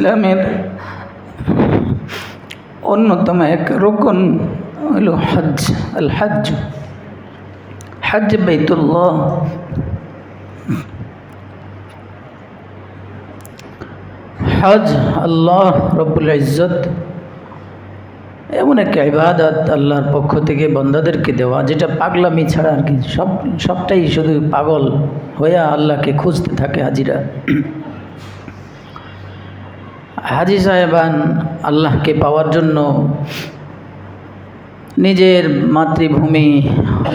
ইসলামের অন্যতম এক রুকন হল হজ। আল হজ, হজ বাইতুল্লাহ। হজ আল্লাহ রব্বুল ইজ্জত এমন এক ইবাদত আল্লাহর পক্ষ থেকে বান্দাদেরকে দেওয়া, যেটা পাগলামি ছাড়া আর কি সবটাই শুধু পাগল হয়ে আল্লাহকে খুঁজতে থাকে হাজিরা। হাজি সাহেবান আল্লাহকে পাওয়ার জন্য নিজের মাতৃভূমি,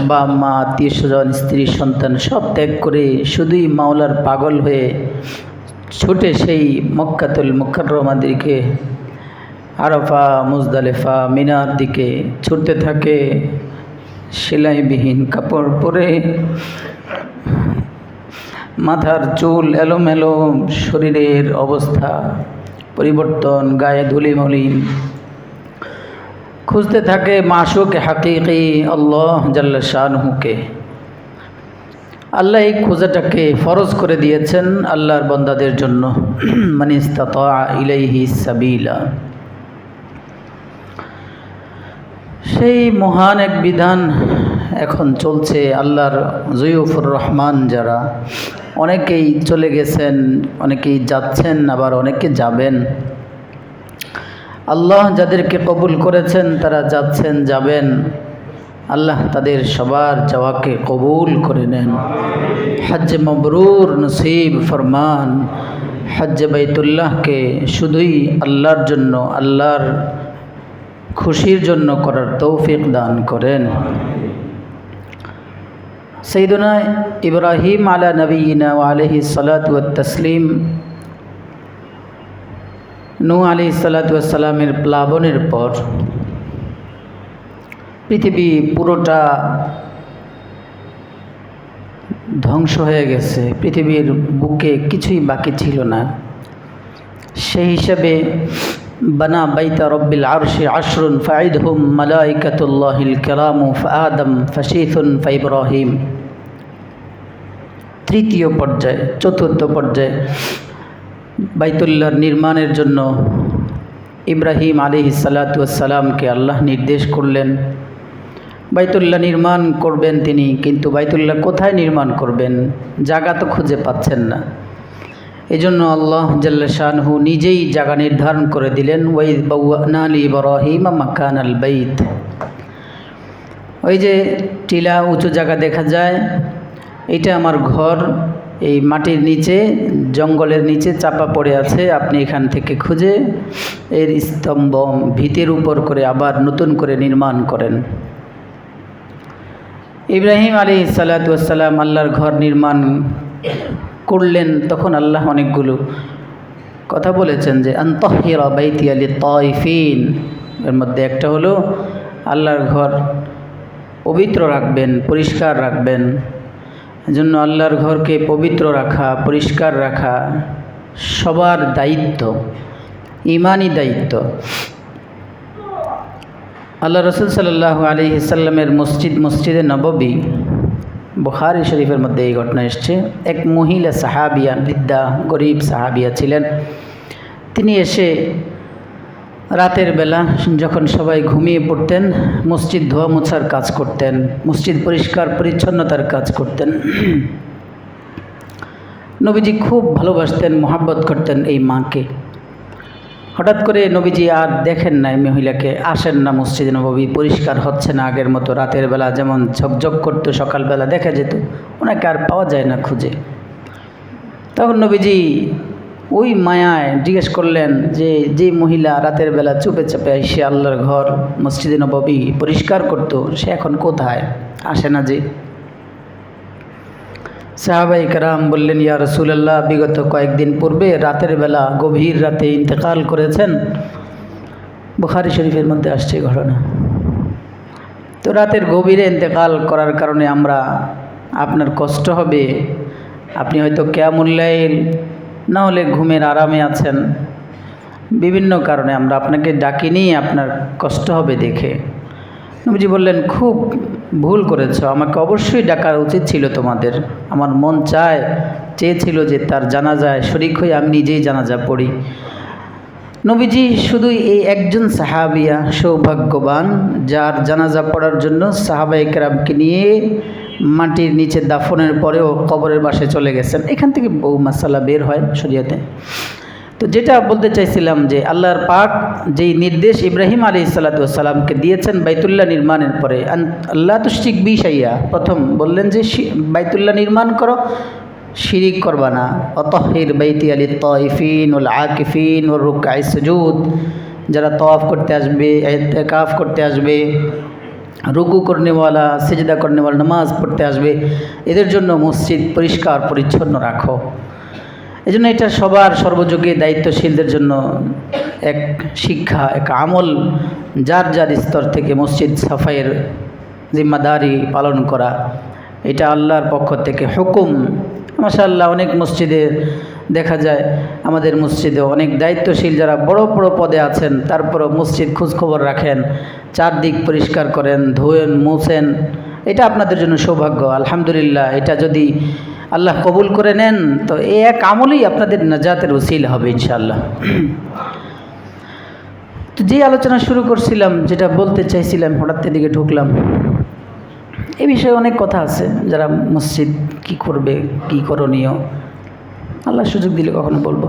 বা মা, আত্মীয় স্বজন, স্ত্রী, সন্তান সব ত্যাগ করে শুধুই মাওলার পাগল হয়ে ছুটে সেই মক্কাতুল মুকাররমার দিকে, আরাফা, মুজদালিফা, মিনার দিকে ছুটতে থাকে। সেলাইবিহীন কাপড় পরে, মাথার চুল এলোমেলো, শরীরের অবস্থা পরিবর্তন, গায়ে ধুলি মলিন, খুঁজতে থাকে মাশুক হাকিকি আল্লাহ জাল্লা শানহুকে। আল্লাহ এই খোঁজাটাকে ফরজ করে দিয়েছেন আল্লাহর বান্দাদের জন্য। মান ইসতাতা ইলাইহি সাবিলা, সেই মহান এক বিধান এখন চলছে। আল্লাহর জয়ুফুর রহমান যারা, অনেকেই চলে গেছেন, অনেকেই যাচ্ছেন, আবার অনেকে যাবেন। আল্লাহ যাদেরকে কবুল করেছেন তারা যাচ্ছেন, যাবেন। আল্লাহ তাদের সবার যাওয়াকে কবুল করে নেন। হজ্জ মবরুর নসিব ফরমান। হজ্জ বাইতুল্লাহকে শুধুই আল্লাহর জন্য, আল্লাহর খুশির জন্য করার তৌফিক দান করেন। সাইয়্যিদুনা ইব্রাহিম আলা নবিয়িনা ওয়া আলাইহিস সালাতু ওয়াত তাসলিম, নূহ আলাইহিস সালাতু ওয়াস সালামের প্লাবনের পর পৃথিবী পুরোটা ধ্বংস হয়ে গেছে, পৃথিবীর বুকে কিছুই বাকি ছিল না। সেই হিসাবে বানা বাইতা রব্বিল আরশি আশরুন ফাইদহুম মালাইকাতুল্লাহিল কিরামু ফাআদম ফাশীথুন ফাইব্রাহিম। তৃতীয় পর্যায়ে, চতুর্থ পর্যায়ে বাইতুল্লাহর নির্মাণের জন্য ইব্রাহিম আলাইহিস সালাতু ওয়াস সালামকে আল্লাহ নির্দেশ করলেন। বাইতুল্লাহ নির্মাণ করবেন তিনি, কিন্তু বাইতুল্লাহ কোথায় নির্মাণ করবেন? জায়গা তো খুঁজে পাচ্ছেন না। এজন্য আল্লাহ জাল্লা শানহু নিজেই জায়গা নির্ধারণ করে দিলেন। ওয়াইদ বাওয়ানা লি ইব্রাহিম মাকানাল বাইত। ওই যে টিলা উঁচু জায়গা দেখা যায়, এটা আমার ঘর, এই মাটির নিচে, জঙ্গলের নিচে চাপা পড়ে আছে। আপনি এখান থেকে খুঁজে এর স্তম্ভ ভিতের উপর করে আবার নতুন করে নির্মাণ করেন। ইব্রাহিম আলাইহিস সালাতু ওয়াস সালাম আল্লাহর ঘর নির্মাণ করলেন। তখন আল্লাহ অনেকগুলো কথা বলেছেন যে আনতাহিরা বাইতিয়া লিত-তাইফিন। এর মধ্যে একটা হলো আল্লাহর ঘর পবিত্র রাখবেন, পরিষ্কার রাখবেন। এজন্য আল্লাহর ঘরকে পবিত্র রাখা, পরিষ্কার রাখা সবার দায়িত্ব, ঈমানি দায়িত্ব। আল্লাহ রাসূল সাল্লাল্লাহু আলাইহি সাল্লামের মসজিদে নববী, বুখারী শরীফের মধ্যে এই ঘটনা এসছে। এক মহিলা সাহাবিয়া, বৃদ্ধা গরিব সাহাবিয়া ছিলেন। তিনি এসে রাতের বেলা যখন সবাই ঘুমিয়ে পড়তেন, মসজিদ ধোয়া মোছার কাজ করতেন, মসজিদ পরিষ্কার পরিচ্ছন্নতার কাজ করতেন। নবীজি খুব ভালোবাসতেন, মহব্বত করতেন এই মাকে। হঠাৎ করে নবীজি আর দেখেন না এই মহিলাকে, আসেন না মসজিদে নববী, পরিষ্কার হচ্ছে না আগের মতো। রাতের বেলা যেমন ঝকঝক করতো, সকালবেলা দেখা যেত, ওনাকে আর পাওয়া যায় না খুঁজে। তখন নবীজি ওই মায়ায় জিজ্ঞেস করলেন যে মহিলা রাতের বেলা চুপে চাপে এসে আল্লাহর ঘর মসজিদে নববী পরিষ্কার করতো, সে এখন কোথায়, আসে না যে? সাহাবায়ে কেরাম বললেন, ইয়া রাসূলুল্লাহ, বিগত কয়েকদিন পূর্বে রাতের বেলা গভীর রাতে ইন্তেকাল করেছেন। বুখারী শরীফের মধ্যে আসছে ঘটনা। তো রাতের গভীরে ইন্তেকাল করার কারণে আমরা, আপনার কষ্ট হবে, আপনি হয়তো কিয়ামুল লাইল না হলে ঘুমের আরামে আছেন, বিভিন্ন কারণে আমরা আপনাকে ডাকিনি, আপনার কষ্ট হবে দেখে। নবীজি বললেন, খুব ভুল করেছ, আমাকে অবশ্যই ডাকা উচিত ছিল তোমাদের। আমার মন চেয়েছিল যে তার জানাজায় শরীক হয়ে আমি নিজেই জানাজা পড়ি। নবীজি শুধু এই একজন সাহাবিয়া সৌভাগ্যবান যার জানাজা পড়ার জন্য সাহাবায়ে কেরামকে নিয়ে মাটির নিচে দাফনের পরেও কবরের পাশে চলে গেছেন। এখান থেকে বহু মাসালা বের হয় শরীয়তে। তো যেটা বলতে চাইছিলাম যে আল্লাহর পাক যেই নির্দেশ ইব্রাহিম আলাইহিসসালামকে দিয়েছেন বাইতুল্লাহ নির্মাণের পরে, আল্লাহ তুশরিক বি শাইয়া, প্রথম বললেন যে বাইতুল্লাহ নির্মাণ করো, শিরিক করবা না। অতহির বাইতি আলিত তাইফিন ওয়াল আকিফিন ওয়ার রুকআই সুজুদ, যারা তওয়াফ করতে আসবে, ইতিকাফ করতে আসবে, রুকু করনেওয়ালা, সিজদা করনেওয়ালা, নামাজ পড়তে আসবে, এদের জন্য মসজিদ পরিষ্কার পরিচ্ছন্ন রাখো। এই জন্য এটা সবার সর্বযোগে দায়িত্বশীলদের জন্য এক শিক্ষা, এক আমল, যার যার স্তর থেকে মসজিদ সাফাইয়ের জিম্মাদারি পালন করা, এটা আল্লাহর পক্ষ থেকে হুকুম। মাশাআল্লাহ অনেক মসজিদে দেখা যায়, আমাদের মসজিদে অনেক দায়িত্বশীল যারা বড় বড় পদে আছেন, তারপরও মসজিদ খোঁজখবর রাখেন, চারদিক পরিষ্কার করেন, ধোয়েন, মুছেন। এটা আপনাদের জন্য সৌভাগ্য, আলহামদুলিল্লাহ। এটা যদি আল্লাহ কবুল করে নেন তো এই এক আমলই আপনাদের নাজাতের ওসিলা হবে ইনশাআল্লাহ। তো যে আলোচনা শুরু করছিলাম, যেটা বলতে চাইছিলাম, হঠাৎ এদিকে ঢুকলাম। এ বিষয়ে অনেক কথা আছে, যারা মসজিদ কি করবে, কি করণীয়, আল্লাহ সুযোগ দিলে কখনো বলবো।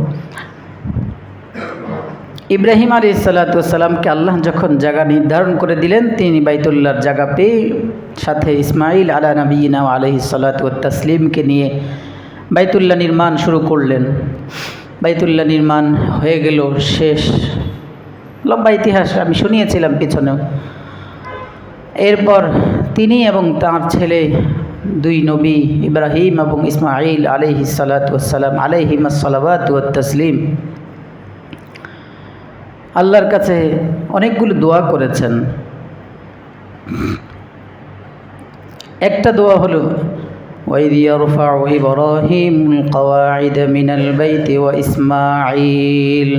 ইব্রাহিম আলাইহিসসালামকে আল্লাহ যখন জায়গা নির্ধারণ করে দিলেন, তিনি বাইতুল্লাহর জায়গা পেয়ে সাথে ইসমাইল আলা নবিয়িনা আলাইহিসসালাতু ওয়াত তাসলিমকে নিয়ে বাইতুল্লাহ নির্মাণ শুরু করলেন। বাইতুল্লাহ নির্মাণ হয়ে গেল, শেষ। লম্বা ইতিহাস আমি শুনিয়েছিলাম পিছনেও। এরপর তিনি এবং তাঁর ছেলে দুই নবী ইব্রাহিম এবং ইসমাইল আলাইহিসসালাতু ওয়াসসালাম আলাইহিমাস সালাওয়াতু ওয়াত তাসলিম আল্লাহর কাছে অনেকগুলো দোয়া করেছেন। একটা দোয়া হলো وَإِذْ يَرْفَعُ إِبْرَاهِيمُ الْقَوَاعِدَ مِنَ الْبَيْتِ وَإِسْمَاعِيلُ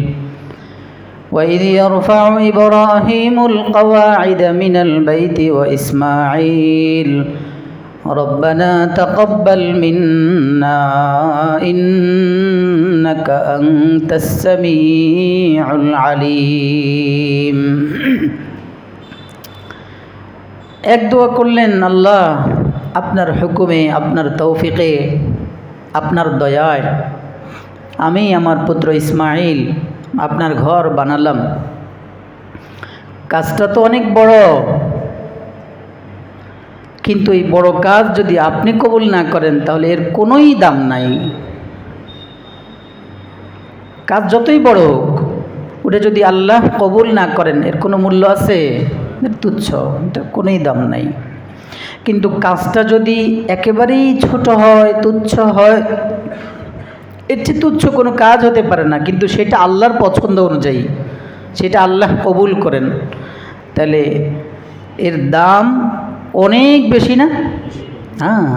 وَإِذْ يَرْفَعُ إِبْرَاهِيمُ الْقَوَاعِدَ مِنَ الْبَيْتِ وَإِسْمَاعِيلُ رَبَّنَا تَقَبَّلْ مِنَّا إِنَّكَ أَنْتَ السَّمِيعُ الْعَلِيمُ। এক দোয়া করলেন, আল্লাহ আপনার হুকুমে, আপনার তৌফিকে, আপনার দয়ায় আমি আমার পুত্র ইসমাইল আপনার ঘর বানালাম। কাজটা তো অনেক বড়, কিন্তু এই বড় কাজ যদি আপনি কবুল না করেন তাহলে এর কোনোই দাম নাই। কাজ যতই বড় হোক, ওটা যদি আল্লাহ কবুল না করেন এর কোনো মূল্য আছে? তুচ্ছ, এটা কোনোই দাম নাই। কিন্তু কাজটা যদি একেবারেই ছোট হয়, তুচ্ছ হয়, এর চেয়ে তুচ্ছ কোনো কাজ হতে পারে না, কিন্তু সেটা আল্লাহর পছন্দ অনুযায়ী, সেটা আল্লাহ কবুল করেন, তাহলে এর দাম অনেক বেশি না? হ্যাঁ,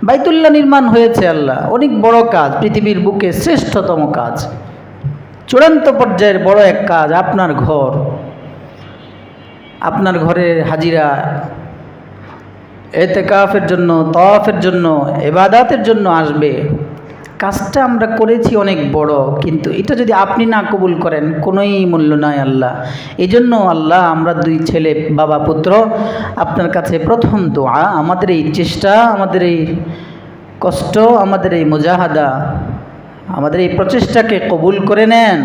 বাইতুল্লাহ নির্মাণ হয়েছে, আল্লাহ অনেক বড় কাজ, পৃথিবীর বুকে শ্রেষ্ঠতম কাজ, চূড়ান্ত পর্যায়ের বড় এক কাজ। আপনার ঘর, আপনার ঘরের হাজিরা ইতিকাফের জন্য, তাওয়াফের জন্য, ইবাদতের জন্য আসবে। কাজটা আমরা করেছি অনেক বড়, কিন্তু এটা যদি আপনি না কবুল করেন কোনোই মূল্য নাই আল্লাহ। এই জন্য আল্লাহ, আমরা দুই ছেলে, বাবা পুত্র, আপনার কাছে প্রথম দোয়া, আমাদের এই চেষ্টা, আমাদের এই কষ্ট, আমাদের এই মুজাহাদা, আমাদের এই প্রচেষ্টাকে কবুল করে নেন।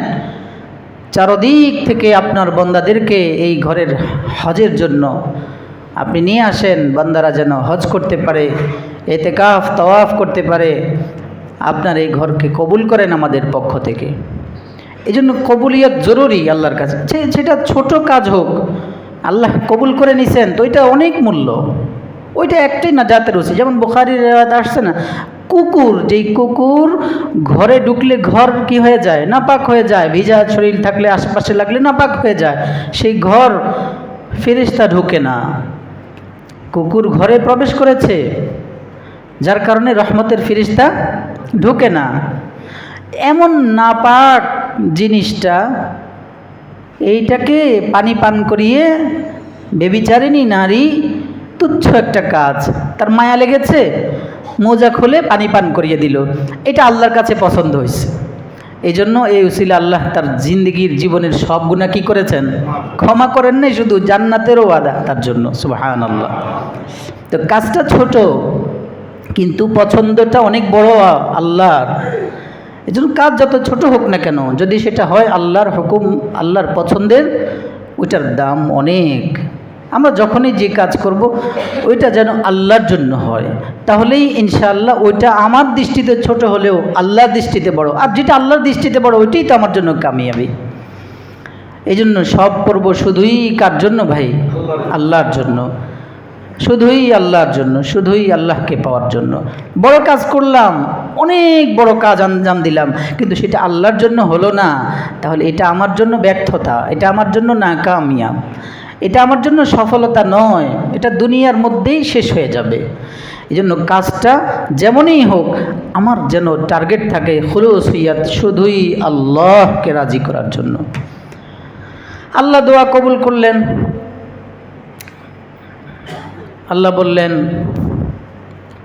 চারদিক থেকে আপনার বান্দাদেরকে এই ঘরের হজের জন্য আপনি নিয়ে আসেন, বান্দারা যেন হজ করতে পারে, ইতিকাফ তাওয়াফ করতে পারে। আপনার এই ঘরকে কবুল করেন আমাদের পক্ষ থেকে। এই জন্য কবুলিয়ত জরুরি আল্লাহর কাছে, সেটা ছোট কাজ হোক, আল্লাহ কবুল করে নিছেন তো এটা অনেক মূল্য। ওইটা একটাই না জাতের উচিত। যেমন বুখারীর রিওয়ায়াত আসছে না, কুকুর, যেই কুকুর ঘরে ঢুকলে ঘর কি হয়ে যায়? নাপাক হয়ে যায়, ভিজা শরীর থাকলে, আশেপাশে লাগলে নাপাক হয়ে যায়, সেই ঘর ফেরেশতা ঢোকে না। কুকুর ঘরে প্রবেশ করেছে, যার কারণে রহমতের ফেরেশতা ঢোকে না। এমন নাপাক জিনিসটা, এইটাকে পানি পান করিয়ে বেবিচারিণী নারী, তুচ্ছ একটা কাজ, তার মায়া লেগেছে, মোজা খুলে পানি পান করিয়ে দিল, এটা আল্লাহর কাছে পছন্দ হয়েছে। এই জন্য এই উসিলা আল্লাহ তার জিন্দগির জীবনের সব গুনাহ কি করেছেন? ক্ষমা করেন নাই, শুধু জান্নাতেরও ওয়াদা তার জন্য। সুবহানাল্লাহ। তো কাজটা ছোট কিন্তু পছন্দটা অনেক বড় আল্লাহর। এই জন্য কাজ যত ছোট হোক না কেন, যদি সেটা হয় আল্লাহর হুকুম, আল্লাহর পছন্দের, ওইটার দাম অনেক। আমরা যখনই যে কাজ করব ওইটা যেন আল্লাহর জন্য হয়, তাহলেই ইনশাআল্লাহ ওইটা আমার দৃষ্টিতে ছোট হলেও আল্লাহর দৃষ্টিতে বড়। আর যেটা আল্লাহর দৃষ্টিতে বড় ওইটাই তো আমার জন্য কামিয়াবি। এই জন্য সব করব শুধুই কার জন্য ভাই? আল্লাহর জন্য, শুধুই আল্লাহর জন্য, শুধুই আল্লাহকে পাওয়ার জন্য। বড় কাজ করলাম, অনেক বড় কাজ আঞ্জাম দিলাম, কিন্তু সেটা আল্লাহর জন্য হলো না, তাহলে এটা আমার জন্য ব্যর্থতা, এটা আমার জন্য নাকামিয়াব, এটা আমার জন্য সফলতা নয়, এটা দুনিয়ার মধ্যেই শেষ হয়ে যাবে। এই জন্য কাজটা যেমনই হোক আমার যেন টার্গেট থাকে খুলুসিয়াত, শুধুই আল্লাহকে রাজি করার জন্য। আল্লাহ দোয়া কবুল করলেন। আল্লাহ বললেন,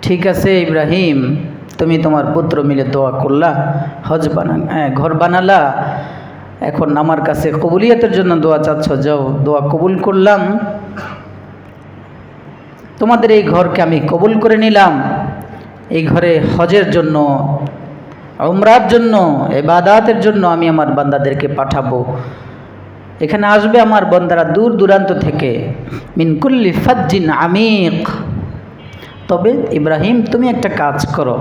ঠিক আছে ইব্রাহিম, তুমি তোমার পুত্র মিলে দোয়া করলা, ঘর বানালা, এখন আমার কাছে কবুলিয়তের জন্য দোয়া চাচ্ছ, যাও, দোয়া কবুল করলাম, তোমাদের এই ঘরকে আমি কবুল করে নিলাম। এই ঘরে হজের জন্য, উমরার জন্য, ইবাদতের জন্য আমি আমার বান্দাদেরকে পাঠাবো। এখানে আসবে আমার বান্দারা দূর দূরান্ত থেকে, মিন কুল্লি ফাজ্জিন আমিক। তবে ইব্রাহিম তুমি একটা কাজ করো,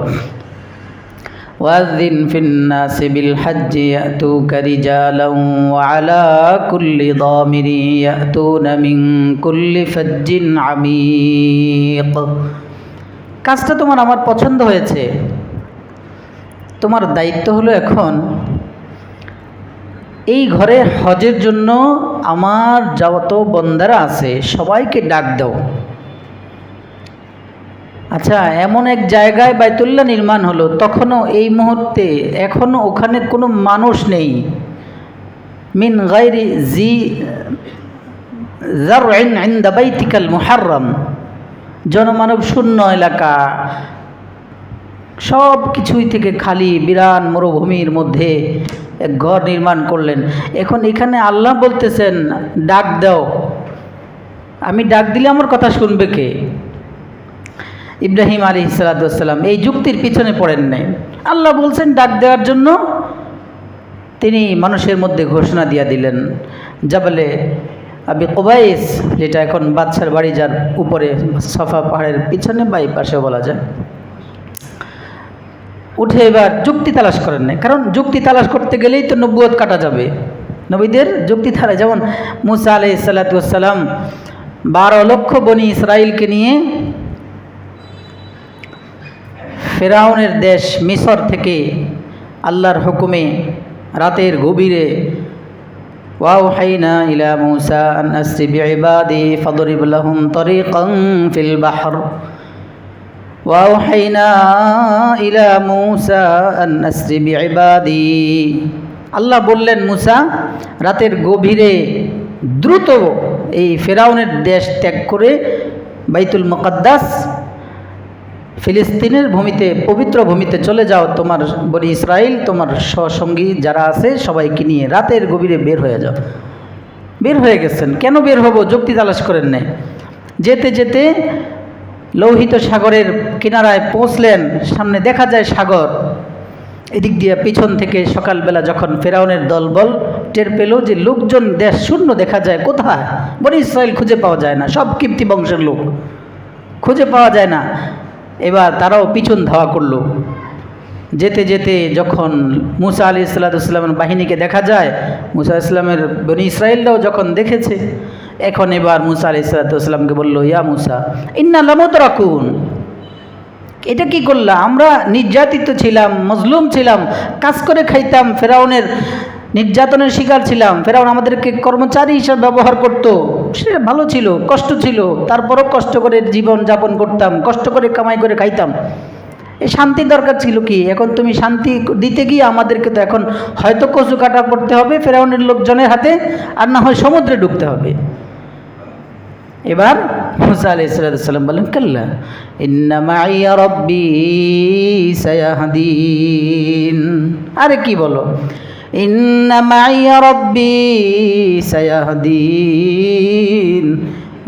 ওয়াযিন ফিন্নাসি বিল হজ্জি ইয়াতুকা রিজালান ওয়া আলা কুল্লি দামিরি ইয়াতুনা মিন কুল্লি ফাজ্জিন আমিক। কাজটা তোমার আমার পছন্দ হয়েছে। তোমার দায়িত্ব হলো এখন এই ঘরে হজের জন্য আমার যত বন্দারা আছে সবাইকে ডাক দাও। আচ্ছা, এমন এক জায়গায় বাইতুল্লাহ নির্মাণ হলো, তখনও এই মুহূর্তে এখনও ওখানে কোনো মানুষ নেই। মিন গায়রি জি যারইন ইনদা বাইতিকাল মুহাররম, জনমানব শূন্য এলাকা, সব কিছুই থেকে খালি, বিরান মরুভূমির মধ্যে এক ঘর নির্মাণ করলেন। এখন এখানে আল্লাহ বলতেছেন ডাক দাও। আমি ডাক দিলে আমার কথা শুনবে কে? ইব্রাহিম আলাইহিস সালাতু ওয়াস সালাম এই যুক্তির পিছনে পড়েন নাই। আল্লাহ বলছেন ডাক দেওয়ার জন্য, তিনি মানুষের মধ্যে ঘোষণা দিয়ে দিলেন। জাবালে আবি কুবাইস, যেটা এখন বাদশার বাড়ি, যার উপরে সাফা পাহাড়ের পিছনে বা এই পাশে বলা যায়, উঠে এবার যুক্তি তালাশ করেন না, কারণ যুক্তি তালাশ করতে গেলেই তো নবুয়ত কাটা যাবে। নবীদের যুক্তি ধারা, যেমন মুসা আলাইহিস সালাতু ওয়াস সালাম 12 লক্ষ বনি ইসরাইলকে নিয়ে ফেরাউনের দেশ মিসর থেকে আল্লাহর হুকুমে রাতের গভীরে, ওয়াওহাইনা ইলা মুসা আন আসরি বিইবাদি ফাদরিব লাহুম তরিকান ফিল বাহর, ওয়াওহাইনা ইলা মুসা আন আসরি বিইবাদি। আল্লাহ বললেন, মুসা রাতের গভীরে দ্রুত এই ফেরাউনের দেশ ত্যাগ করে বাইতুল মুকাদ্দাস ফিলিস্তিনের ভূমিতে, পবিত্র ভূমিতে চলে যাও, তোমার বনি ইসরাইল, তোমার সহসঙ্গী যারা আছে সবাইকে নিয়ে রাতের গভীরে বের হয়ে যাও। বের হয়ে গেছেন। কেন বের হব? যুক্তি তালাশ করেন নাই। যেতে যেতে লোহিত সাগরের কিনারায় পৌঁছলেন। সামনে দেখা যায় সাগর, এদিক দিয়ে পিছন থেকে সকালবেলা যখন ফেরাউনের দলবল টের পেল যে লোকজন দেশ শূন্য দেখা যায়, কোথায়? বনি ইসরাইল খুঁজে পাওয়া যায় না, সব কিপ্তি বংশের লোক, খুঁজে পাওয়া যায় না। এবার তারাও পিছন ধাওয়া করলো। যেতে যেতে যখন মুসা আলাইহিস সালাতু ওয়াস সালামের বাহিনীকে দেখা যায়, মুসা ইসলামের বনি ইসরাইলরাও যখন দেখেছে, এখন এবার মুসা আলাইহিস সালাতু ওয়াস সালামকে বলল, ইয়া মুসা ইন্না লামুদরাকুন, এটা কি করলা? আমরা নির্যাতিত ছিলাম, মজলুম ছিলাম, কাজ করে খাইতাম, ফেরাউনের নির্যাতনের শিকার ছিলাম, ফেরাউন আমাদেরকে কর্মচারী হিসাবে ব্যবহার করতো, সেটা ভালো ছিল, কষ্ট ছিল, তারপরও কষ্ট করে জীবন যাপন করতাম, কষ্ট করে কামাই করে খাইতাম। এই শান্তি দরকার ছিল কি? এখন তুমি শান্তি দিতে গিয়ে আমাদেরকে তো এখন হয়তো কচু কাটা করতে হবে ফেরাউনের লোকজনের হাতে, আর না হয় সমুদ্রে ডুবতে হবে। এবার মুসা আলাইহিস সালাম বললেন, কাল্লা ইন্না মাইয়া রাব্বি সায়াহদিন। আরে কি বলো, ইন্না মাইয়া রাব্বি সায়াহদিন,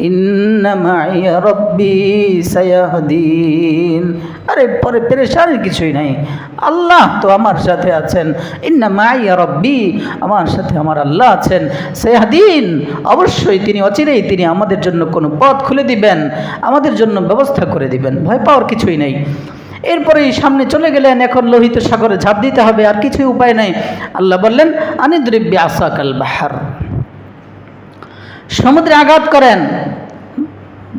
ইন্না মাইয়া রাব্বি সায়াহদিন। আরে পরে পেরেশানির কিছুই নাই, আল্লাহ তো আমার সাথে আছেন। ইন্না মাইয়া রাব্বি, আমার সাথে আমার আল্লাহ আছেন। সায়াহদিন, অবশ্যই তিনি অচিরেই তিনি আমাদের জন্য কোনো পথ খুলে দিবেন, আমাদের জন্য ব্যবস্থা করে দিবেন, ভয় পাওয়ার কিছুই নেই। এরপরেই সামনে চলে গেলেন, এখন লোহিত সাগরে ঝাঁপ দিতে হবে, আর কিছুই উপায় নাই। আল্লাহ বললেন, আনিদ্রিব বিআসাকাল বাহর, সমুদ্রে আঘাত করেন,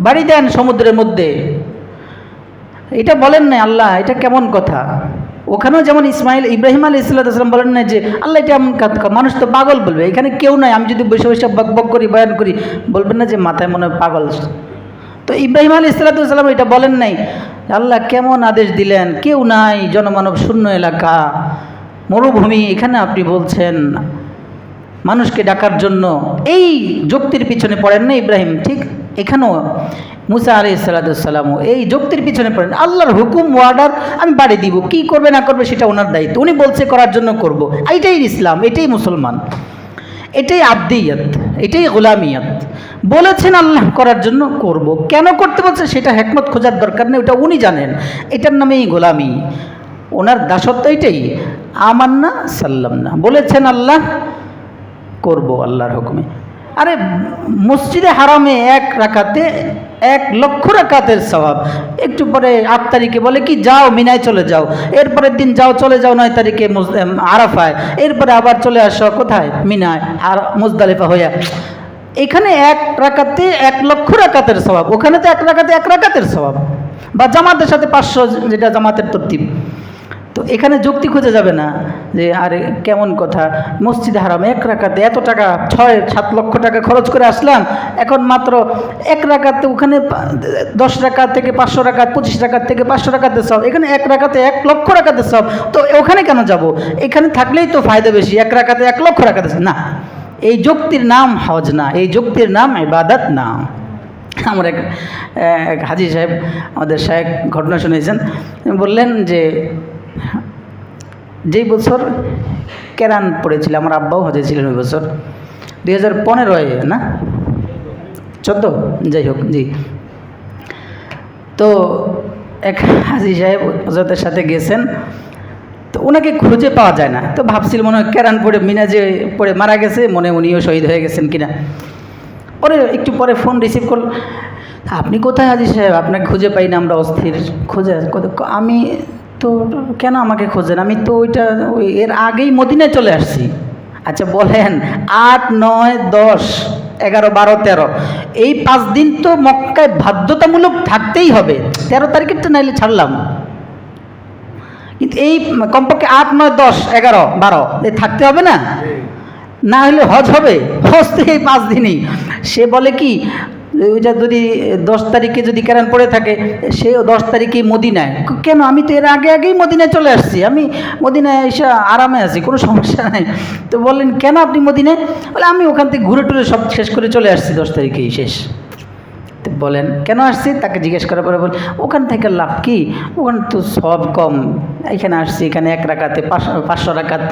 বাড়ি দেন সমুদ্রের মধ্যে। এটা বলেন না আল্লাহ, এটা কেমন কথা? ওখানেও যেমন ইব্রাহিম আলাইহিস সালাম বলেন না যে আল্লাহ এটা এমন কথা, মানুষ তো পাগল বলবে, এখানে কেউ নাই, আমি যদি বসে বসে বক বক করি, বয়ান করি, বলবেন না যে মাথায় মনে হয় পাগল। তো ইব্রাহিম আলাইহিস সালাম এটা বলেন নাই, আল্লাহ কেমন আদেশ দিলেন, কেউ নাই, জনমানব শূন্য এলাকা, মরুভূমি, এখানে আপনি বলছেন মানুষকে ডাকার জন্য। এই যুক্তির পিছনে পড়েন না ইব্রাহিম, ঠিক এখানেও মুসা আলাইহিস সালামও এই যুক্তির পিছনে পড়েন। আল্লাহর হুকুম ওয়ার্ডার, আমি বাড়ি দিব, কি করবে না করবে সেটা ওনার দায়িত্ব, উনি বলছে করার জন্য করব। এইটাই ইসলাম, এটাই মুসলমান, এটাই আব্দিয়াত, এটাই গোলামিয়াত। বলেছেন আল্লাহ করার জন্য করব, কেন করতে বলছে সেটা হিকমত খোঁজার দরকার নেই, ওটা উনি জানেন। এটার নামেই গোলামি, ওনার দাসত্ব এটাই। আমান্না সাল্লাম না, বলেছেন আল্লাহ করব আল্লাহর হুকুমে। আরে মসজিদে হারামে এক রাকাতে 1,00,000 রাকাতের সওয়াব। একটু পরে 8 তারিখে বলে কি যাও মিনায় চলে যাও, এরপরের দিন যাও চলে যাও 9 তারিখে আরাফায়, এরপরে আবার চলে আসো কোথায়, মিনায় আর মুজদালিফা হইয়া। এখানে 1 রাকাতে 1,00,000 রাকাতের সওয়াব, ওখানে তো 1 রাকাতে 1 রাকাতের সওয়াব, বা জামাতের সাথে 500, যেটা জামাতের তরতিব। তো এখানে যুক্তি খুঁজে যাবে না যে আরে কেমন কথা, মসজিদে হারাম 1 রাকাতে এত টাকা, 6-7 লক্ষ টাকা খরচ করে আসলাম, এখন মাত্র 1 রাকাতে, ওখানে 10 রাকাত থেকে 500 রাকাত, 25 রাকাত থেকে 500 রাকাতের সব, এখানে 1 রাকাতে 1,00,000 রাকাতের সব। তো ওখানে কেন যাব, এখানে থাকলেই তো ফায়দা বেশি, 1 রাকাতে 1,00,000 রাকাতের না। এই যুক্তির নাম হজ না, এই যুক্তির নাম ইবাদত না। আমার এক হাজী সাহেব, আমাদের শায়েখ ঘটনা শুনেছেন, বললেন যে যেই বছর কেরান পড়েছিল, আমার আব্বাও হজে ছিলেন ওই বছর, 2015 না 14, যাই হোক, জি। তো এক হাজী সাহেব হজরতের সাথে গেছেন, তো ওনাকে খুঁজে পাওয়া যায় না। তো ভাবছিল মনে হয় কেরান পড়ে মিনাজে পড়ে মারা গেছে, মনে উনিও শহীদ হয়ে গেছেন কিনা। পরে একটু পরে ফোন রিসিভ করল, আপনি কোথায় হাজী সাহেব, আপনাকে খুঁজে পাই না, আমরা অস্থির খোঁজে। আমি তো কেন আমাকে খোঁজেন, আমি তো এর আগেই মদিনায় চলে আসছি। আচ্ছা বলেন, 8, 9, 10, 11, 12, 13 এই 5 দিন তো মক্কায় বাধ্যতামূলক থাকতেই হবে। 13 তারিখেরটা নাইলে ছাড়লাম, কিন্তু এই কমপক্ষে 8, 9, 10, 11, 12 এই থাকতে হবে না, না হলে হজ হবে। হজ তো এই 5 দিনই। সে বলে কি, ওইটা যদি 10 তারিখে যদি কেরান পড়ে থাকে, সেও 10 তারিখেই মদিনায়। কেন, আমি তো এর আগেই মদিনায় চলে আসছি, আমি মদিনায় এসে আরামে আছি, কোনো সমস্যা নাই। তো বললেন কেন আপনি মদিনায়, বলে আমি ওখান থেকে ঘুরে টুরে সব শেষ করে চলে আসছি, 10 তারিখেই শেষ। তো বলেন কেন আসছি, তাকে জিজ্ঞেস করার পরে বল ওখান থেকে লাভ কি, ওখানে তো সব কম, এখানে আসছি, এখানে 1 রাকাতে 500 রাকাত,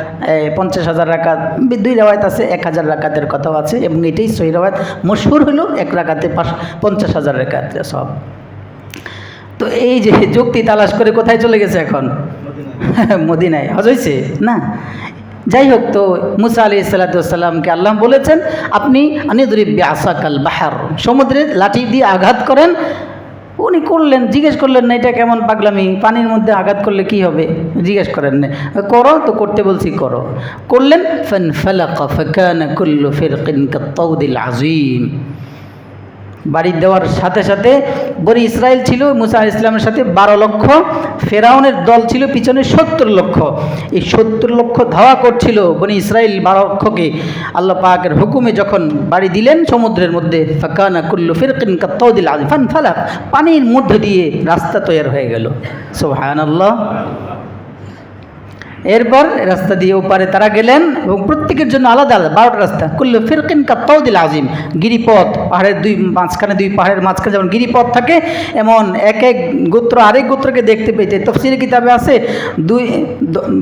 50,000 রাকাত, 2 রেওয়ায়ত আছে 1,000 রাকাতের কথাও আছে, এবং এটাই সহি রেওয়ায়ত, মশহুর হলো 1 রাকাতে 50,000 রাকাত সব। তো এই যে যুক্তি তালাশ করে কোথায় চলে গেছে এখন, মদিনায়। হজ হয়েছে না। যাই হোক, তো মুসা আলাইহিস সালামকে আল্লাহ বলেছেন আপনি আনিদরিব বিআসাকাল বাহর, সমুদ্রে লাঠি দিয়ে আঘাত করেন। উনি করলেন, জিজ্ঞেস করলেন না এটা কেমন পাগলামি, পানির মধ্যে আঘাত করলে কি হবে, জিজ্ঞেস করেন না, করো তো, করতে বলছি করো। করলেন, ফানফালাকা ফাকানা কুল্লু ফিরকিন কাত্তাউদিল আযীম। বাড়ি দেওয়ার সাথে সাথে বনি ইসরায়েল ছিল মুসা আলাইহিস সালামের সাথে 12 লক্ষ, ফেরাউনের দল ছিল পিছনে 70 লক্ষ। এই 70 লক্ষ ধাওয়া করছিল বনি ইসরায়েল 12 লক্ষকে। আল্লাহ পাকের হুকুমে যখন বাড়ি দিলেন সমুদ্রের মধ্যে, ফাকানা কুল্লু ফিরকিন কাত্তাউদিল আযীম, ফানফালাক, পানির মধ্য দিয়ে রাস্তা তৈরি হয়ে গেল। সুবহানাল্লাহ। এরপর রাস্তা দিয়ে ওপারে তারা গেলেন এবং প্রত্যেকের জন্য আলাদা আলাদা 12টা রাস্তা। কুল্লু ফিরকিন কাত্তাউদিল আজিম, গিরিপথ, পাহাড়ের দুই পাহাড়ের মাঝখানে যেমন গিরিপথ থাকে, এমন এক এক গোত্র আরেক গোত্রকে দেখতে পেয়েছে। তাফসীরের কিতাবে আছে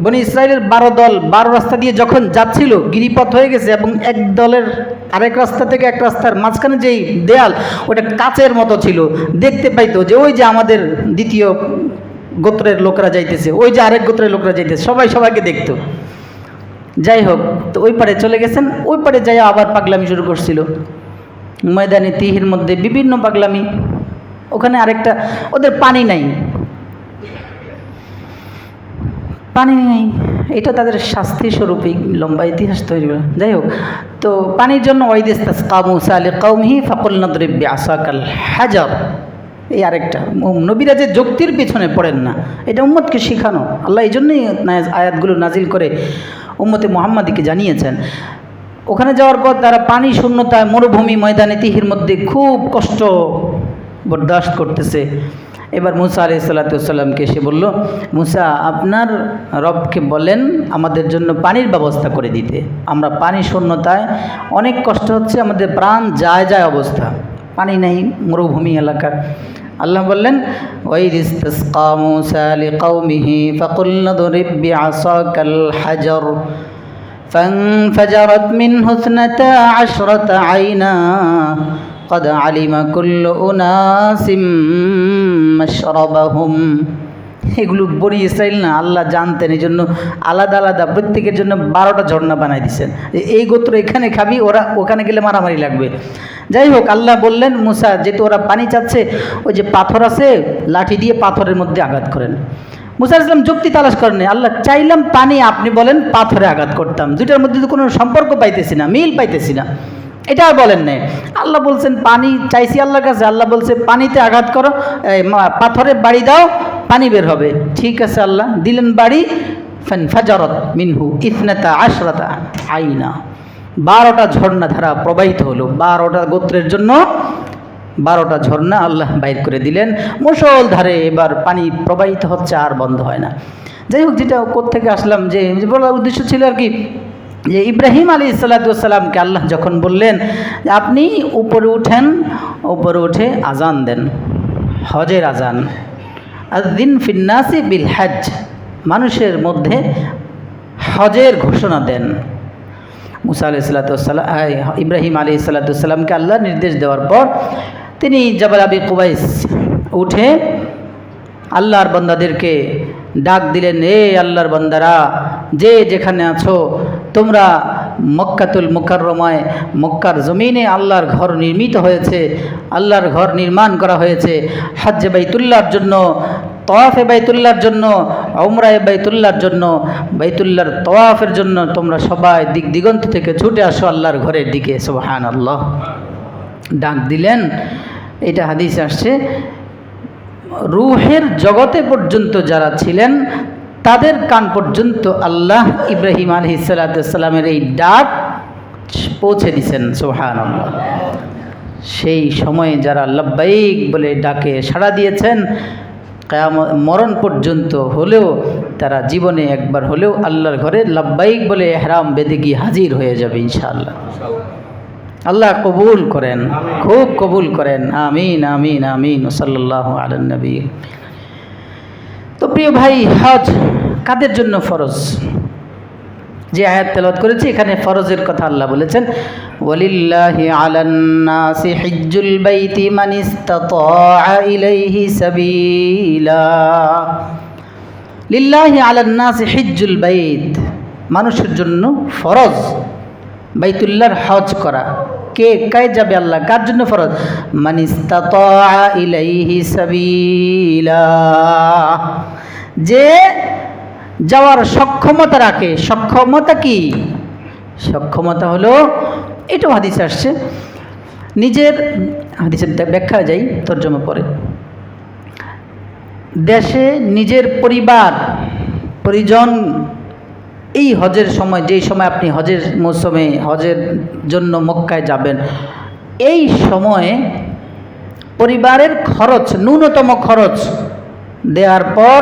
বনি ইসরায়েলের 12 দল 12 রাস্তা দিয়ে যখন যাচ্ছিল, গিরিপথ হয়ে গেছে এবং এক দলের আরেক রাস্তা থেকে এক রাস্তার মাঝখানে যেই দেয়াল, ওটা কাচের মতো ছিল, দেখতে পাইতো যে ওই যে আমাদের দ্বিতীয় গোত্রের লোকরা যাইতেছে, ওই যে আরেক গোত্রের লোকরা যাইতেছে, সবাই সবাইকে দেখতো। যাই হোক, তো ওই পারে চলে গেছেন। ওই পারে যাই আবার পাগলামি শুরু করছিল, ময়দানে তিহির মধ্যে বিভিন্ন পাগলামি। ওখানে আরেকটা, ওদের পানি নাই, এটা তাদের শাস্তি স্বরূপই লম্বা ইতিহাস তৈরি করে। যাই হোক, তো পানির জন্য ওয়াইদিস্তাসকা মূসা লিকাওমিহি ফাকুলনা দরিব বিআসাকাল হাজার, এই আরেকটা। নবীরা যে যুক্তির পিছনে পড়েন না, এটা উম্মতকে শেখানো। আল্লাহ এই জন্যই আয়াতগুলো নাজিল করে উম্মতে মুহাম্মাদিকে জানিয়েছেন। ওখানে যাওয়ার পর তারা পানি শূন্যতায় মরুভূমি ময়দানে তিহির মধ্যে খুব কষ্ট বরদাস্ত করতেছে। এবার মুসা আলাইহিস সালাতুওয়াসসালামকে এসে বলল, মুসা, আপনার রবকে বলেন আমাদের জন্য পানির ব্যবস্থা করে দিতে। আমরা পানি শূন্যতায় অনেক কষ্ট হচ্ছে, আমাদের প্রাণ যায় যায় অবস্থা, পানি নেই মরুভূমি এলাকা। আল্লাহ বললেন, ওয়াইদিস্তাসকা মূসা লিকাওমিহি ফাকুলনা দরিব বিআসাকাল হাজার ফানফাজারাত মিনহু 12 আইনা قد علم كل أناس مشربهم। এগুলো বনি ইসরাইল না, আল্লাহ জানতেন, এই জন্য আলাদা আলাদা প্রত্যেকের জন্য 12টা ঝর্ণা বানাই দিচ্ছেন। এই গোত্র এখানে খাবি, ওরা ওখানে গেলে মারামারি লাগবে। যাই হোক, আল্লাহ বললেন, মুসা, যেহেতু ওরা পানি চাচ্ছে, ওই যে পাথর আছে, লাঠি দিয়ে পাথরের মধ্যে আঘাত করেন। মুসা আলাইহিস সালাম যুক্তি তালাশ করেন, আল্লাহ চাইলাম পানি, আপনি বলেন পাথরে আঘাত করতাম, দুইটার মধ্যে তো কোনো সম্পর্ক পাইতেছি না, মিল পাইতেছি না, এটা আর বলেন নাই। আল্লাহ বলছেন পানি চাইছি আল্লাহর কাছে, আল্লাহ বলছে পানিতে আঘাত করো, পাথরে বাড়ি দাও, পানি বের হবে। ঠিক আছে, আল্লাহ দিলেন বাড়ি। ফানফাজারাত মিনহু 12 আইনা, 12টা ঝর্ণা ধারা প্রবাহিত হলো। 12টা গোত্রের জন্য 12টা ঝর্ণা আল্লাহ বাইর করে দিলেন মুষল ধারে। এবার পানি প্রবাহিত হচ্ছে, আর বন্ধ হয় না। যাই হোক, যেটা কোত্থেকে আসলাম, যে বলার উদ্দেশ্য ছিল আর কি, যে ইব্রাহিম আলাইহিস সালাতুওয়াসসালামকে আল্লাহ যখন বললেন যে আপনি উপরে উঠেন, উপরে উঠে আজান দেন, হজের আজান, আযদিন ফিন্নাসি বিল হজ, মানুষের মধ্যে হজের ঘোষণা দেন। মুসা আলাইহিস সালাতুওয়াসসালাম ইব্রাহিম আলাইহিস সালাতুওয়াসসালামকে আল্লাহ নির্দেশ দেওয়ার পর তিনি জাবাল আবি কুবাইস উঠে আল্লাহর বান্দাদেরকে ডাক দিলেন, এ আল্লাহর বান্দারা, যে যেখানে আছো, তোমরা মক্কাতুল মুকাররমায়, মক্কার জমিনে আল্লাহর ঘর নির্মিত হয়েছে, আল্লাহর ঘর নির্মাণ করা হয়েছে হজ্জে বাইতুল্লাহর জন্য, তওয়াফে বাইতুল্লাহর জন্য, উমরায়ে বাইতুল্লাহর জন্য, বাইতুল্লাহর তওয়াফের জন্য তোমরা সবাই দিক দিগন্ত থেকে ছুটে আসো আল্লাহর ঘরের দিকে। সুবহানাল্লাহ, ডাক দিলেন। এটা হাদিসে আসছে, রূহের জগতে পর্যন্ত যারা ছিলেন তাদের কান পর্যন্ত আল্লাহ ইব্রাহিম আলাইহিস সালামের এই ডাক পৌঁছে দিয়েছেন। সুবহানাল্লাহ, সেই সময়ে যারা লব্বাইক বলে ডাকে সাড়া দিয়েছেন, কিয়ামত মরণ পর্যন্ত হলেও তারা জীবনে একবার হলেও আল্লাহর ঘরে লব্বাইক বলে ইহরাম বেঁধে গিয়ে হাজির হয়ে যাবে ইনশাআল্লাহ। আল্লাহ কবুল করেন, খুব কবুল করেন, আমিন আমিন আমিন। সাল্লাল্লাহু আলা নবী। তো প্রিয় ভাই, হজ কাদের জন্য ফরজ? যে আয়াত তেলাওয়াত করেছি, এখানে ফরজের কথা আল্লাহ বলেছেন, ওয়ালিল্লাহি আলান নাসি হিজ্জুল বাইতি মান ইসতাতাআ ইলাইহি সাবিলা। লিল্লাহি আলান নাসি হিজ্জুল বাইত, মানুষের জন্য ফরজ বাইতুল্লাহর হজ করা। কে কায় যাবে? আল্লাহ। কার জন্য ফরজ? মান ইসতাতাআ ইলাইহি সাবিলা, যে যাওয়ার সক্ষমতা রাখে। সক্ষমতা কি? সক্ষমতা হলো, এটাও হাদিসে আসছে, নিজের হাদিসের ব্যাখ্যা যাই, তর্জমা পরে, দেশে নিজের পরিবার পরিজন এই হজের সময়, যেই সময় আপনি হজের মৌসুমে হজের জন্য মক্কায় যাবেন, এই সময়ে পরিবারের খরচ, ন্যূনতম খরচ দেওয়ার পর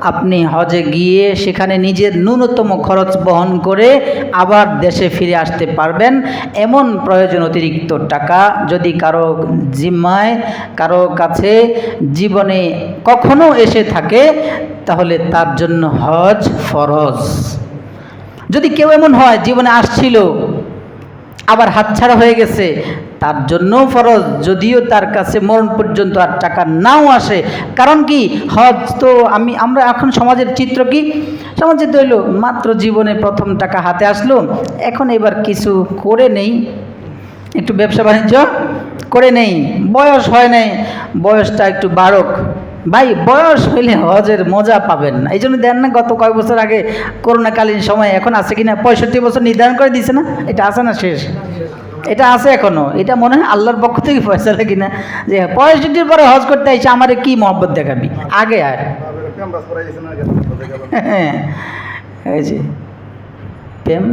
আপনি হজে গিয়ে সেখানে নিজের ন্যূনতম খরচ বহন করে আবার দেশে ফিরে আসতে পারবেন। এমন প্রয়োজন অতিরিক্ত টাকা যদি কারো জিম্মায়, কারো কাছে জীবনে কখনো এসে থাকে, তাহলে তার জন্য হজ ফরজ। যদি কেউ এমন হয় জীবনে আসছিল আবার হাতছাড়া হয়ে গেছে, তার জন্যও ফরজ, যদিও তার কাছে মরণ পর্যন্ত আর টাকা নাও আসে। কারণ কি, হজ তো আমরা এখন সমাজের চিত্র কি, সমাজে তো হইলো মাত্র জীবনে প্রথম টাকা হাতে আসলো, এখন এবার কিছু করে নেই, একটু ব্যবসা বাণিজ্য করে নেই, বয়স হয় নাই, বয়সটা একটু বাড়ক। ভাই, বয়স হইলে হজের মজা পাবেন না। এই জন্য দেন না, গত কয়েক বছর আগে করোনাকালীন সময়, এখন আছে কিনা 65 বছর নির্ধারণ করে দিছে না, এটা আছে না শেষ? এটা আছে এখনো। এটা মনে হয় আল্লাহর পক্ষ থেকে ফয়সালা কিনা, যে 65 পরে হজ করতে আইসে, আমার কি মহব্বত দেখাবি, আগে আয়। হ্যাঁ, এই যে প্রেম,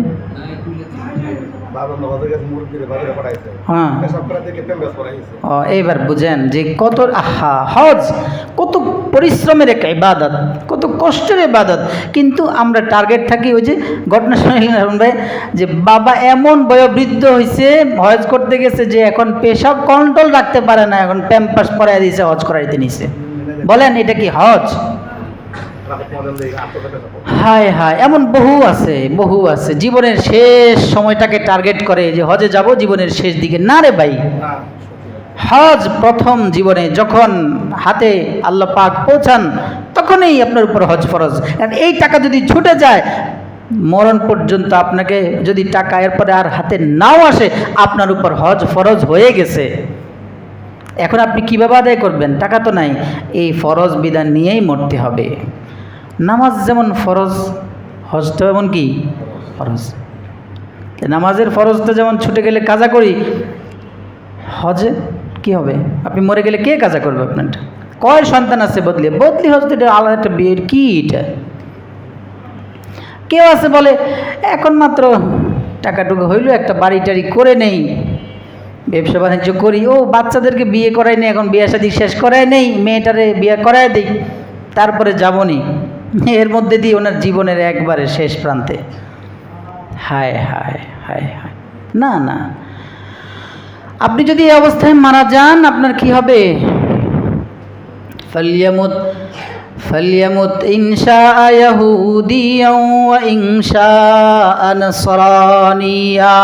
এইবার বুঝেন যে কত হজ কত পরিশ্রমের একটা ইবাদত, কত কষ্টের ইবাদত। কিন্তু আমরা টার্গেট থাকি ওই যে ঘটনা শুনলেন ভাই, যে বাবা এমন বয়োবৃদ্ধ হয়েছে, হজ করতে গেছে যে এখন পেশাব কন্ট্রোল রাখতে পারে না, এখন প্যাম্পাস পরাই দিয়েছে, হজ করাইতে নিছে। বলেন এটা কি হজ? হায় হায়, এমন বহু আছে, বহু আছে জীবনের শেষ সময়টাকে টার্গেট করে যে হজে যাব জীবনের শেষ দিকে। না রে ভাই, হজ প্রথম জীবনে যখন হাতে আল্লাহ পাক পৌঁছান, তখনই আপনার উপর হজ ফরজ। এই টাকা যদি ছুটে যায়, মরণ পর্যন্ত আপনাকে যদি টাকা এরপরে আর হাতে নাও আসে, আপনার উপর হজ ফরজ হয়ে গেছে। এখন আপনি কীভাবে আদায় করবেন? টাকা তো নাই, এই ফরজ বিধান নিয়েই মরতে হবে। নামাজ যেমন ফরজ, হজটাও এমন কি ফরজ। নামাজের ফরজটা যেমন ছুটে গেলে কাজা করি, হজে কি হবে? আপনি মরে গেলে কে কাজা করবে আপনারটা? কয় সন্তান আছে বদলি হজ, তো এটা আলাদা একটা বিয়ের কি এটা। কেউ আছে বলে এখন মাত্র টাকাটুকু হইলো, একটা বাড়ি টাড়ি করে নেই, ব্যবসা বাণিজ্য করি, ও বাচ্চাদেরকে বিয়ে করাই নেই, এখন বিয়ে শাদী শেষ করাই নেই, মেয়েটারে বিয়ে করাই দিই, তারপরে যাবনি। এর মধ্যে দিয়ে ওনার জীবনের একবারে শেষ প্রান্তে। হায় হায় হায় হায়, না না, আপনি যদি এই অবস্থায় মারা যান, আপনার কি হবে? ফালইয়ামুত ইনশাআ ইয়াহুদিয়াও ওয়া ইনশাআ নাসরানিয়া,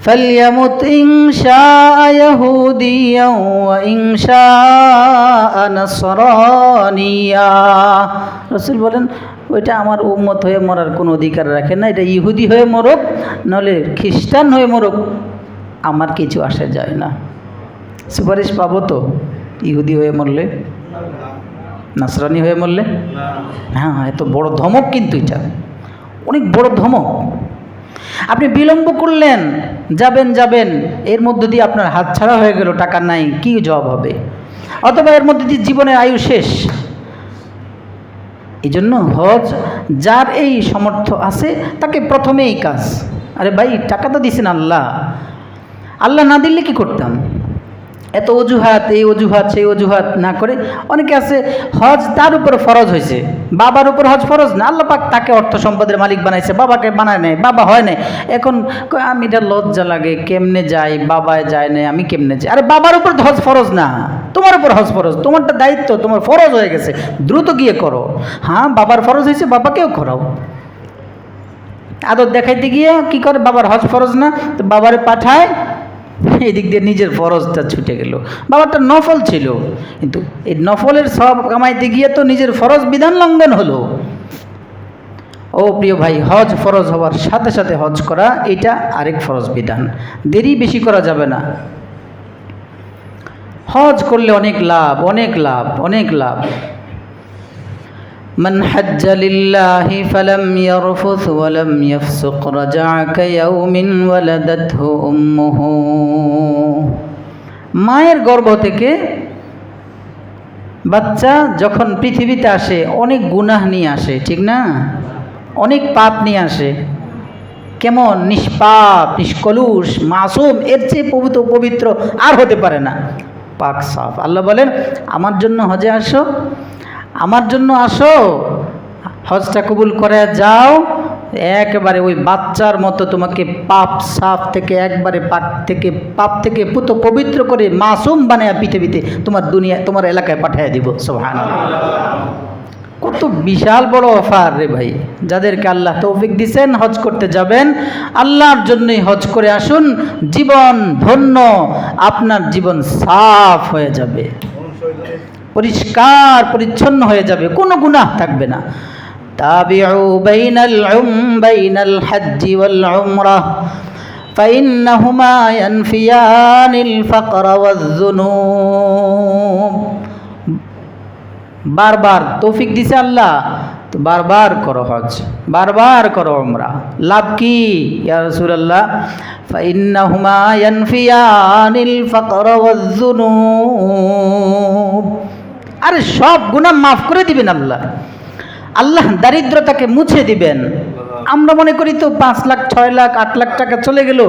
فليمت إن شاء يهوديا وإن شاء نصرانيا। রাসূল বলেন ওইটা আমার উম্মত হয়ে মরার কোনো অধিকার রাখে না, এটা ইহুদি হয়ে মরুক নাহলে খ্রিস্টান হয়ে মরুক, আমার কিছু আসে যায় না। সুপারিশ পাবো তো ইহুদি হয়ে মরলে, নাসরানি হয়ে মরলে? হ্যাঁ, এত বড় ধমক, কিন্তু এটা অনেক বড় ধমক। আপনি বিলম্ব করলেন, যাবেন, এর মধ্যে দিয়ে আপনার হাত ছাড়া হয়ে গেল, টাকা নাই, কি জবাব হবে? অথবা এর মধ্যে দিয়ে জীবনের আয়ু শেষ। এই জন্য হজ, যার এই সামর্থ্য আছে তাকে প্রথমেই কাজ। আরে ভাই, টাকা তো দিছেন আল্লাহ, আল্লাহ না দিলে কি করতাম? এত অজুহাত, এই অজুহাত সেই অজুহাত না করে, অনেকে আছে হজ তার উপর ফরজ হয়েছে, বাবার উপর হজ ফরজ না, আল্লাহ পাক তাকে অর্থ সম্পদের মালিক বানাইছে, বাবাকে বানায় নেয়, বাবা হয় নাই। এখন আমি এটা লজ্জা লাগে, কেমনে যাই, বাবায় যায় না, আমি কেমনে যাই? আরে বাবার উপর হজ ফরজ না, তোমার উপর হজ ফরজ, তোমারটা দায়িত্ব, তোমার ফরজ হয়ে গেছে, দ্রুত গিয়ে করো। হ্যাঁ, বাবার ফরজ হয়েছে, বাবাকেও করাও। আদর দেখাইতে গিয়ে কি করে, বাবার হজ ফরজ না, তো বাবারে পাঠায়, এই দিক দিয়ে নিজের ফরজটা ছুটে গেল। বাবারটা নফল ছিল, কিন্তু এই নফলের সব কামাইতে গিয়ে তো নিজের ফরজ বিধান লঙ্ঘন হলো। ও প্রিয় ভাই, হজ ফরজ হওয়ার সাথে সাথে হজ করা, এটা আরেক ফরজ বিধান, দেরি বেশি করা যাবে না। হজ করলে অনেক লাভ, অনেক লাভ, অনেক লাভ। من حج لله فلم يرفث ولم يفسق رجع كيوم ولدته أمه। মায়ের গর্ভ থেকে বাচ্চা যখন পৃথিবীতে আসে, অনেক গুনাহ নিয়ে আসে, ঠিক না? অনেক পাপ নিয়ে আসে। কেমন নিষ্পাপ, নিষ্কলুষ, মাসুম, এর চেয়ে পবিত্র আর হতে পারে না। পাক সাফ। আল্লাহ বলেন আমার জন্য হজে আসো, আমার জন্য আসো, হজটা কবুল করে যাও, একেবারে ওই বাচ্চার মতো তোমাকে পাপ সাফ থেকে একবারে পাপ থেকে পুত পবিত্র করে মাসুম বানায় পৃথিবীতে তোমার এলাকায় পাঠিয়ে দিব। সুবহানাল্লাহ। কত বিশাল বড় অফার রে ভাই। যাদেরকে আল্লাহ তৌফিক দিয়েছেন হজ করতে যাবেন, আল্লাহর জন্যই হজ করে আসুন, জীবন ধন্য, আপনার জীবন সাফ হয়ে যাবে, পরিষ্কার পরিচ্ছন্ন হয়ে যাবে, কোনো গুনাহ থাকবে না। তাবিউ বাইনাল হজ্জি ওয়াল উমরাহ ফাইন্নাহুমা ইয়ানফিয়ানিল ফাকর ওয়াজ-যুনুব। বারবার তৌফিক দিছে আল্লাহ, তো বারবার করো হজ, বারবার করো উমরা। লাভ কি ইয়া রাসূলুল্লাহ? ফাইন্নাহুমা ইয়ানফিয়ানিল ফাকর ওয়াজ-যুনুব। আরে সব গুনাহ মাফ করে দিবেন আল্লাহ, আল্লাহ দারিদ্রতাকে মুছে দিবেন। আমরা মনে করি তো 5 লাখ 6 লাখ 8 লাখ টাকা চলে গেল,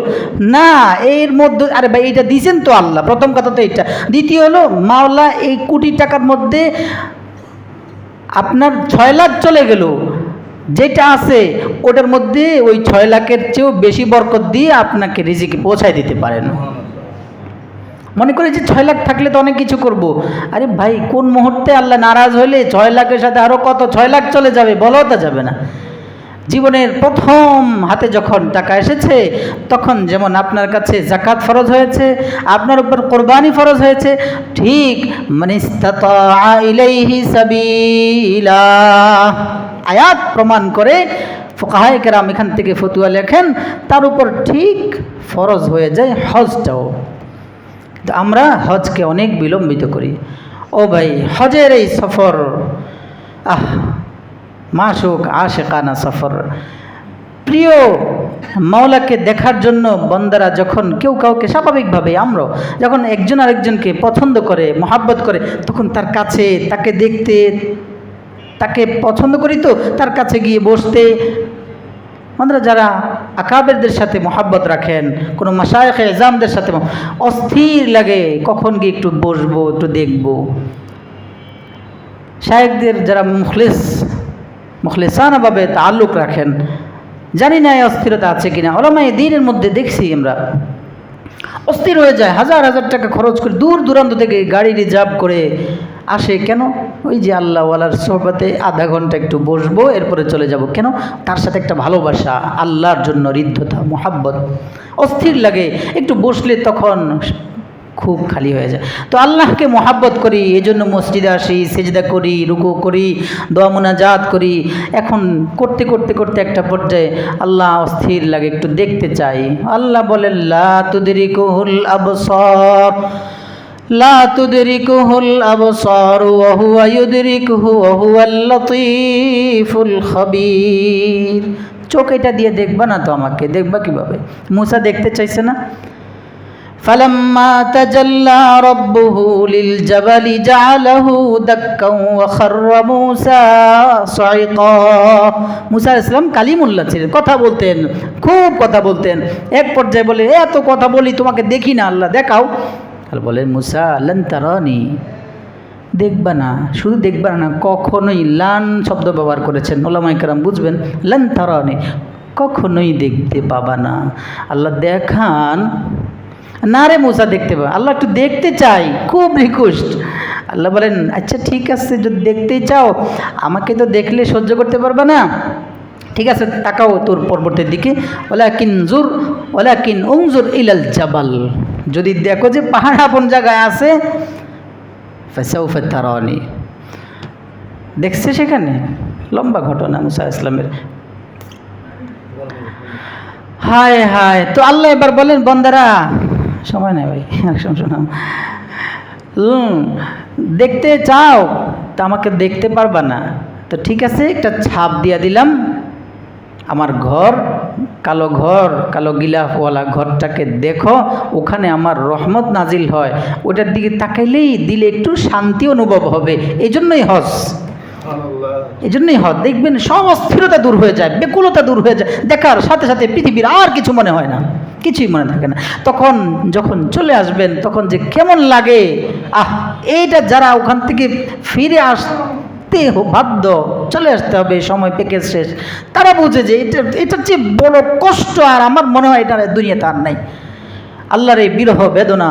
না এর মধ্যে আরে ভাই এটা দিয়েছেন তো আল্লাহ, প্রথম কথা তো এটা। দ্বিতীয় হলো মাওলা এই কোটি টাকার মধ্যে আপনার 6 লাখ চলে গেল, যেটা আছে ওটার মধ্যে ওই 6 লাখের চেয়েও বেশি বরকত দিয়ে আপনাকে রিজিকে পৌঁছায় দিতে পারেন। মনে করি যে 6 লাখ থাকলে তো অনেক কিছু করব। আরে ভাই কোন মুহূর্তে আল্লাহ নারাজ হইলে 6 লাখের সাথে আরও কত 6 লাখ চলে যাবে বলাও তা যাবে না। জীবনের প্রথম হাতে যখন টাকা এসেছে তখন যেমন আপনার কাছে যাকাত ফরজ হয়েছে, আপনার উপর কোরবানি ফরজ হয়েছে, ঠিক মানিস্তাতা ইলাইহি সাবিলা আয়াত প্রমাণ করে ফুকাহায়ে কেরাম এখান থেকে ফতোয়া লেখেন, তার উপর ঠিক ফরজ হয়ে যায় হজটাও। তো আমরা হজকে অনেক বিলম্বিত করি। ও ভাই হজের এই সফর মাশুক আশিকানা সফর, প্রিয় মাওলাকে দেখার জন্য বন্দারা যখন কেউ কাউকে স্বাভাবিকভাবে আমরা যখন একজন আরেকজনকে পছন্দ করে মহাব্বত করে তখন তার কাছে তাকে দেখতে, তাকে পছন্দ করি তো তার কাছে গিয়ে বসতে। আমরা যারা আকাবেরদের সাথে মহাব্বত রাখেন, কোনো মাশায়েখ এজামদের সাথে অস্থির লাগে কখন গিয়ে একটু বসবো, একটু দেখবো। শায়েখদের যারা মুখলিসানাভাবে তাল্লুক রাখেন, জানি না এই অস্থিরতা আছে কিনা, ওলামায়ে দ্বীনের মধ্যে দেখছি আমরা অস্থির হয়ে যায়, হাজার হাজার টাকা খরচ করে দূর দূরান্ত থেকে গাড়ি রিজার্ভ করে আসে। কেন? ওই যে আল্লাহওয়ালার সোহবতে আধা ঘন্টা একটু বসবো, এরপরে চলে যাব। কেন? তার সাথে একটা ভালোবাসা, আল্লাহর জন্য হৃদ্যতা, মোহাব্বত, অস্থির লাগে। একটু বসলে তখন খুব খালি হয়ে যায়। তো আল্লাহকে মোহাব্বত করি, এজন্য মসজিদে আসি, সেজদা করি, রুকু করি, দোয়া মুনাজাত করি। এখন করতে করতে করতে একটা পর্যায়ে আল্লাহ অস্থির লাগে, একটু দেখতে চাই। আল্লাহ বলেন লা তুদরিকুহুল আবসার, লা তুদরিকুহুল আবসার ওয়া হুয়া ইউদরিকুহু ওয়া হুয়াল লতীফুল খবীর। চোখ এটা দিয়ে দেখবা না তো, আমাকে দেখবা কিভাবে? মুসা দেখতে চাইছে না? فلما تجلى ربه للجبل جعله دكا وخر موسى صعقا। মুসা আলাইহিস সালাম কালিমুল্লাহ ছিলেন, কথা বলতেন, খুব কথা বলতেন। এক পর্যায়ে বলে এত কথা বলি তোমাকে দেখি না, আল্লাহ দেখাও। আর বলেন মুসা লান তারানি, দেখবা না, শুধু দেখবা না, কখনোই লান শব্দ ব্যবহার করেছেন, ওলামায়ে কেরাম বুঝবেন। লান তারানি, কখনোই দেখতে পাবা না। আল্লাহ দেখান না রে মুসা দেখতে পাবে, আল্লাহ একটু দেখতে চাই, খুব রিকোয়েস্ট। আল্লাহ বলেন আচ্ছা ঠিক আছে, যদি দেখতেই চাও, আমাকে তো দেখলে সহ্য করতে পারবে না, ঠিক আছে তাকাও তোর পর্বতের দিকে। ওয়ালাকিন উনজুর ইলাল জাবাল, যদি দেখো যে পাহাড় আপন জায়গায় আছে, ফাসাউফা তারানি, দেখছে সেখানে। লম্বা ঘটনা মুসা ইসলামের। হায় হায়। তো আল্লাহ এবার বলেন বন্দারা, সময় নেই ভাই, শোনাম, দেখতে চাও তা আমাকে দেখতে পারবা না, তো ঠিক আছে একটা ছাপ দিয়া দিলাম, আমার ঘর, কালো গিলাফওয়ালা ঘরটাকে দেখো, ওখানে আমার রহমত নাজিল হয়, ওটার দিকে তাকাইলেই দিলে একটু শান্তি অনুভব হবে। এই জন্যই হজ, দেখবেন সব অস্থিরতা দূর হয়ে যায়, বেকুলতা দূর হয়ে যায়, দেখার সাথে সাথে পৃথিবীর আর কিছু মনে হয় না, কিছুই মনে থাকে না। তখন যখন চলে আসবেন তখন যে কেমন লাগে, এইটা যারা ওখান থেকে ফিরে আসতে বাধ্য, চলে আসতে হবে, সময় প্যাকেজ শেষ, তারা বুঝে যে এটার চেয়ে বড় কষ্ট আর আমার মনে হয় এটা দুনিয়াতে আর নাই। আল্লাহর এই বিরহ বেদনা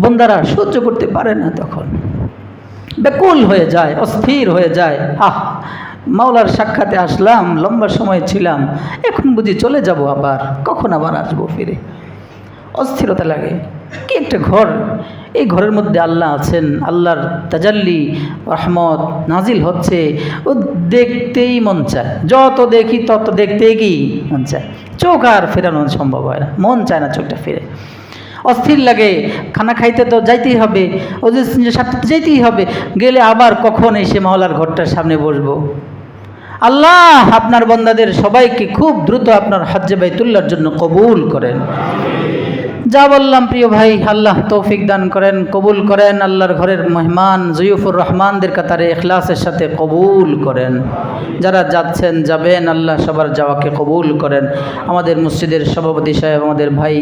বন্দারা সহ্য করতে পারে না, তখন ব্যাকুল হয়ে যায়, অস্থির হয়ে যায়। মাওলার সাক্ষাতে আসলাম, লম্বা সময় ছিলাম, এখন বুঝি চলে যাব, আবার কখন আবার আসবো ফিরে। অস্থিরতা লাগে। কি একটা ঘর, এই ঘরের মধ্যে আল্লাহ আছেন, আল্লাহর তাজাল্লি রহমত নাজিল হচ্ছে, ও দেখতেই মন চায়, যত দেখি তত দেখতেই কি মন চায়, চোখ আর ফেরানো সম্ভব হয় না, মন চায় না চোখটা ফিরে। অস্থির লাগে, খানা খাইতে তো যাইতেই হবে, ওদের সাথে যাইতেই হবে, গেলে আবার কখন এসে মাওলার ঘরটার সামনে বসবো। আল্লাহ আপনার বান্দাদের সবাইকে খুব দ্রুত আপনার হজ্জে বাইতুল্লাহর জন্য কবুল করেন। যা বললাম প্রিয় ভাই, আল্লাহ তৌফিক দান করেন, কবুল করেন। আল্লাহর ঘরের মেহমান জয়ুফুর রহমানদের কাতারে ইখলাসের সাথে কবুল করেন। যারা যাচ্ছেন যাবেন, আল্লাহ সবার যাওয়াকে কবুল করেন। আমাদের মসজিদের সভাপতি সাহেব, আমাদের ভাই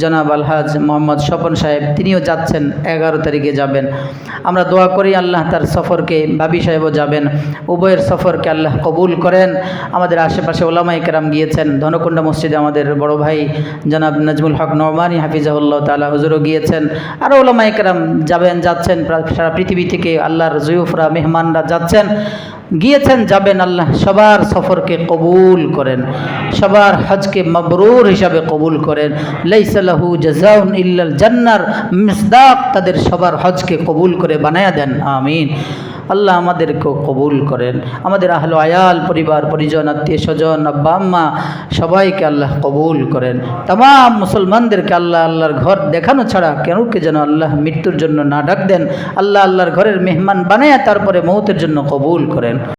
জনাব আলহাজ মোহাম্মদ স্বপন সাহেব, তিনিও যাচ্ছেন, 11 তারিখে যাবেন। আমরা দোয়া করি আল্লাহ তার সফরকে, ভাবি সাহেবও যাবেন, উভয়ের সফরকে আল্লাহ কবুল করেন। আমাদের আশেপাশে ওলামায়ে কেরাম গিয়েছেন, ধনকুণ্ডা মসজিদে আমাদের বড় ভাই জনাব নাজমুল হক নওমানি হাফিজাহুল্লাহ তাআলা হুজুরও গিয়েছেন, আরও ওলামায়ে কেরাম যাচ্ছেন, সারা পৃথিবী থেকে আল্লাহর জয়ুফরা মেহমানরা যাচ্ছেন, গিয়েছেন, যাবেন। আল্লাহ সবার সফরকে কবুল করেন, সবার হজকে মাবরুর হিসাবে কবুল করেন। লাইসা লাহু জাযাউন ইল্লাল জান্নার মিসদাক, তাদের সবার হজকে কবুল করে বানায়া দেন, আমিন। আল্লাহ আমাদেরকেও কবুল করেন, আমাদের আহলে আয়াল, পরিবার পরিজন, আত্মীয় স্বজন, আব্বা আম্মা সবাইকে আল্লাহ কবুল করেন। তামাম মুসলমানদেরকে আল্লাহ আল্লাহর ঘর দেখানো ছাড়া কেউকে যেন আল্লাহ মৃত্যুর জন্য না ডাক দেন। আল্লাহ আল্লাহর ঘরের মেহমান বানায়া তারপরে মৌতের জন্য কবুল করেন।